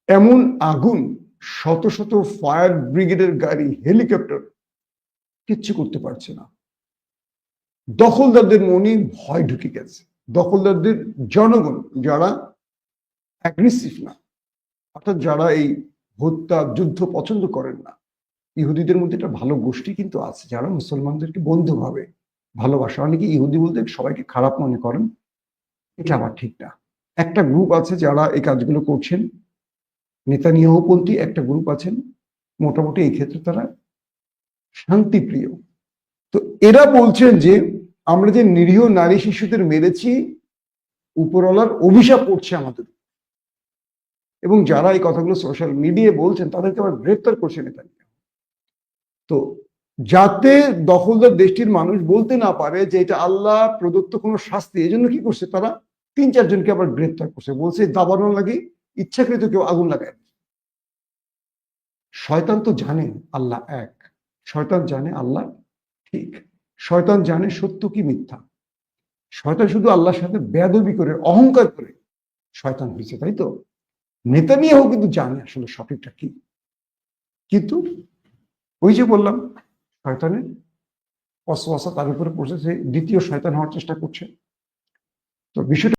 এমন আগুন, শত শত ফায়ার ব্রিগেডের গাড়ি, হেলিকপ্টার কিচ্ছু করতে পারছে না। দখলদারদের মনে ভয় ঢুকে গেছে। দখলদারদের জনগণ যারা অ্যাগ্রেসিভ না, অর্থাৎ যারা এই হত্যা যুদ্ধ পছন্দ করেন না, ইহুদিদের মধ্যে একটা ভালো গোষ্ঠী কিন্তু আছে যারা মুসলমানদেরকে বন্ধু ভাবে ভালোবাসা। অনেকে ইহুদি বলতে সবাইকে খারাপ মনে করেন, এটা আবার ঠিক না। একটা গ্রুপ আছে যারা এই কাজগুলো করছেন, নেতানিয়াহুপন্থী একটা গ্রুপ আছেন, মোটামুটি এই ক্ষেত্রে তারা শান্তিপ্রিয়। তো এরা বলছেন যে আমরা যে নিরীহ নারী শিশুদের মেরেছি, উপরওয়ালার অভিশাপ পড়ছে আমাদের। এবং যারা এই কথাগুলো সোশ্যাল মিডিয়ায় বলছেন তাদেরকে আবার গ্রেফতার করছে নেতানিয়াহু। তো যাতে দখলদার দেশটির মানুষ বলতে না পারে যে এটা আল্লাহ প্রদত্ত কোনো শাস্তি, এই জন্য কি করছে তারা ৩-৪ জনকে আবার গ্রেফতার করছে, বলছে দাবানোর লাগে ইচ্ছাকৃত কেউ আগুন লাগায়। শয়তান তো জানে আল্লাহ এক, শয়তান জানে আল্লাহ ঠিক, শয়তান জানে সত্য কি মিথ্যা। শয়তান শুধু আল্লাহর সাথে বেয়াদবি করে, অহংকার করে শয়তান হয়েছে, তাই তো? নেতানিয়াহু কিন্তু জানে আসলে সঠিকটা কি, কিন্তু ওই যে বললাম শয়তানের ওয়াসওয়াসা তার উপরে পড়ছে, সে দ্বিতীয় শয়তান হওয়ার চেষ্টা করছে। তো বিষয়টা